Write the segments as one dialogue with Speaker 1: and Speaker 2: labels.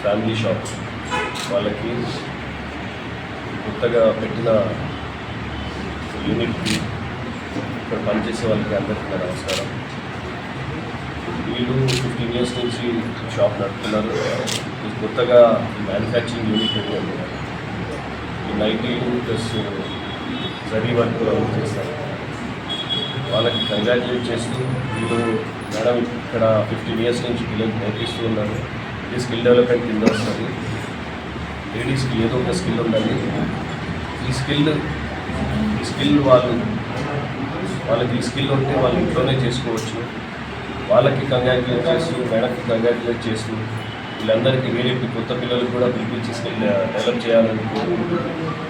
Speaker 1: Family shop వాళ్ళకి కొత్తగా పెట్టిన యూనిట్కి ఇక్కడ పనిచేసే వాళ్ళకి అందరికీ నమస్కారం. వీళ్ళు 15 years నుంచి షాప్ నడుపుతున్నారు. కొత్తగా మ్యానుఫ్యాక్చరింగ్ యూనిట్ పెట్టారు. ఈ నైటీలు ప్లస్ జరీ వర్క్ చేస్తారు. వాళ్ళకి కంగ్రాచులేట్ చేస్తూ వీళ్ళు మేడం ఇక్కడ 15 years నుంచి పిల్లలకి నేర్పిస్తూ ఉన్నారు. ఇది స్కిల్ డెవలప్మెంట్ కింద వస్తుంది. లేడీస్కి ఏదో ఒక స్కిల్ ఉండాలి. ఈ స్కిల్ వాళ్ళకి ఈ స్కిల్ ఉంటే వాళ్ళు ఇంట్లోనే చేసుకోవచ్చు. వాళ్ళకి కంగ్రాచులేట్ చేస్తూ మేడంకి కంగ్రాచులేట్ చేస్తూ వీళ్ళందరికీ వేరే కొత్త పిల్లలకు కూడా పిలిపించి స్కిల్ డెవలప్ చేయాలని కోరుకుంటూ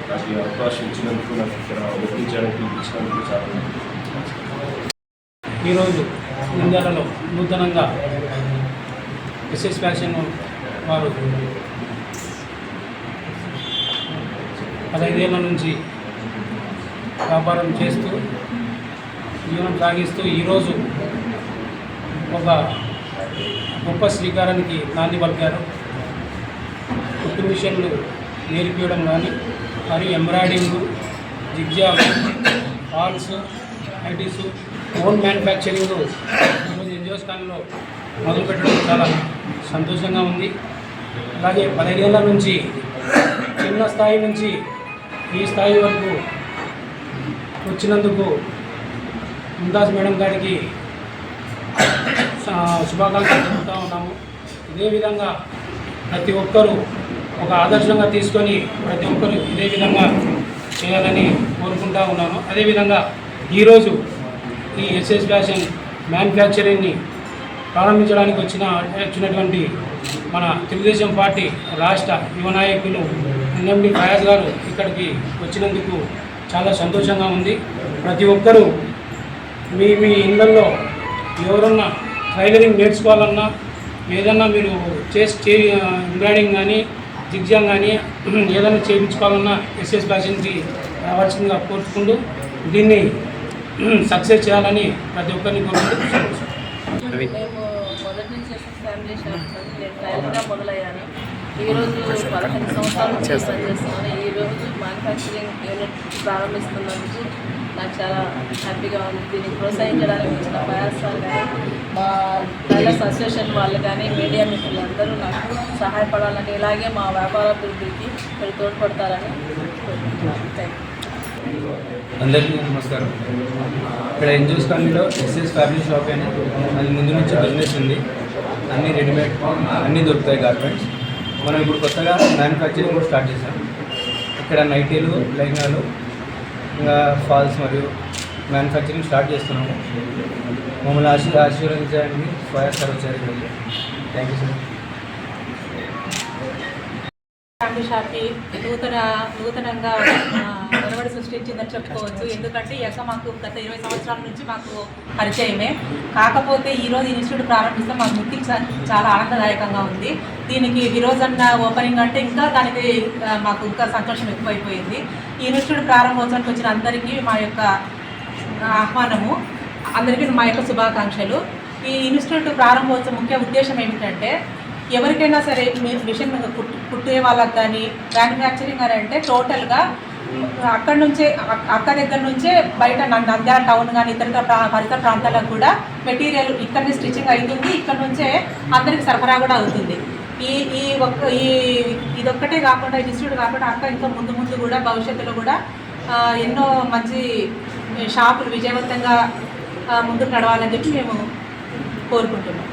Speaker 1: నాకు ఈ అవకాశం ఇచ్చినందుకు, నాకు ఇక్కడ ఒప్పించడానికి పిలిపించినందుకు చాలా.
Speaker 2: ఈరోజు నంద్యాలలో నూతనంగా ఎస్ఎస్ ఫ్యాషన్ వారు 15 ఏళ్ల నుంచి వ్యాపారం చేస్తూ జీవనం సాగిస్తూ ఈరోజు ఒక గొప్ప శ్రీకారానికి నాంది పలికారు. కుట్టు మిషన్లు నేర్పించడం కానీ, మరియు ఎంబ్రాయిడింగ్, జిగ్జాగ్, ఫాల్స్, ఐటీస్, ఓన్ మ్యానుఫ్యాక్చరింగ్ ఈరోజు ఎన్జిఓస్ కాలంలో మొదలుపెట్టడం చాలా సంతోషంగా ఉంది. అలాగే 15 ఏళ్ల నుంచి చిన్న స్థాయి నుంచి ఈ స్థాయి వరకు వచ్చినందుకు ముంతాజ్ మేడం గారికి శుభాకాంక్షలు చెబుతూ ఉన్నాము. ఇదే విధంగా ప్రతి ఒక్కరూ ఒక ఆదర్శంగా తీసుకొని ప్రతి ఒక్కరూ ఇదే విధంగా చేయాలని కోరుకుంటూ ఉన్నాను. అదేవిధంగా ఈరోజు ఈ ఎస్ఎస్ ఫ్యాషన్ మ్యానుఫ్యాక్చరింగ్ని ప్రారంభించడానికి వచ్చినటువంటి మన తెలుగుదేశం పార్టీ రాష్ట్ర యువ నాయకులు ఎన్ఎండి ఫయాజ్ గారు ఇక్కడికి వచ్చినందుకు చాలా సంతోషంగా ఉంది. ప్రతి ఒక్కరూ మీ ఇళ్ళల్లో ఎవరన్నా టైలరింగ్ నేర్చుకోవాలన్నా, ఏదన్నా మీరు ఎంబ్రాయిడింగ్ కానీ, జిగ్జాగ్ కానీ ఏదైనా చేయించుకోవాలన్నా ఎస్ఎస్ ఫ్యాషన్కి రావాల్సిందిగా కోరుకుంటూ దీన్ని సక్సెస్ చేయాలని ప్రతి ఒక్కరిని కోరుకుంటూ.
Speaker 3: మేము మొదటి నుంచి ఎస్ఎస్ ఫ్యామిలీ షాప్ నేను టైలర్గా మొదలయ్యాను. ఈరోజు 15 సంవత్సరాల నుంచి పనిచేస్తున్నాను. ఈరోజు మ్యానుఫ్యాక్చరింగ్ యూనిట్ ప్రారంభిస్తున్నందుకు నాకు చాలా హ్యాపీగా ఉంది. దీన్ని ప్రోత్సహించడానికి వచ్చిన ఫయాజ్ సార్ కానీ, మా టైలర్స్ అసోసియేషన్ వాళ్ళు కానీ, మీడియా మిత్రులందరూ నాకు సహాయపడాలని, ఇలాగే మా వ్యాపారాభివృద్ధికి మీరు తోడ్పడతారని కోరుకుంటున్నాను.
Speaker 4: అందరికీ నమస్కారం. ఇక్కడ ఎన్జిఓస్ కాలనీలో ఎస్ఎస్ ఫ్యామిలీ షాప్ అని అది ముందు నుంచి బిజినెస్ ఉంది. అన్నీ రెడీమేడ్ అన్నీ దొరుకుతాయి గార్మెంట్స్. మనం ఇప్పుడు కొత్తగా మ్యానుఫ్యాక్చరింగ్ కూడా స్టార్ట్ చేసాం. ఇక్కడ నైటీలు, లెహంగాలు, ఇంకా ఫాల్స్ మరియు మ్యానుఫ్యాక్చరింగ్ స్టార్ట్ చేస్తున్నాము. మమ్మల్ని ఆశీర్వదించడానికి ఫయాజ్ సార్ వచ్చారు ఇక్కడికి. Thank you sir.
Speaker 3: ఫ్యామిలీ షాప్కి నూతనంగా ఒరవడి సృష్టించిందని చెప్పుకోవచ్చు. ఎందుకంటే ఈ యొక్క మాకు గత 20 సంవత్సరాల నుంచి మాకు పరిచయమే. కాకపోతే ఈరోజు ఇన్స్టిట్యూట్ ప్రారంభిస్తే మాకు మిక్కిలి చాలా ఆనందదాయకంగా ఉంది. దీనికి ఈరోజన్న ఓపెనింగ్ అంటే ఇంకా దానికి మాకు ఇంకా సంతోషం ఎక్కువైపోయింది. ఈ ఇన్స్టిట్యూట్ ప్రారంభోత్సవానికి వచ్చిన అందరికీ మా యొక్క ఆహ్వానము, అందరికీ మా యొక్క శుభాకాంక్షలు. ఈ ఇన్స్టిట్యూట్ ప్రారంభోత్సవం ముఖ్య ఉద్దేశం ఏమిటంటే, ఎవరికైనా సరే మిషన్ కుట్టే వాళ్ళకి కానీ మ్యానుఫ్యాక్చరింగ్ అని అంటే టోటల్గా అక్కడ నుంచే అక్క దగ్గర నుంచే బయట నంద్యాల టౌన్ కానీ ఇతర పరిసర ప్రాంతాలకు కూడా మెటీరియల్ ఇక్కడనే స్టిచ్చింగ్ అవుతుంది. ఇక్కడ నుంచే అందరికి సరఫరా కూడా అవుతుంది. ఇదొక్కటే కాకుండా ఇన్స్టిట్యూట్ కాకుండా అక్క ఇంకా ముందు కూడా భవిష్యత్తులో కూడా ఎన్నో మంచి షాపులు విజయవంతంగా ముందుకు నడవాలని చెప్పి మేము కోరుకుంటున్నాం.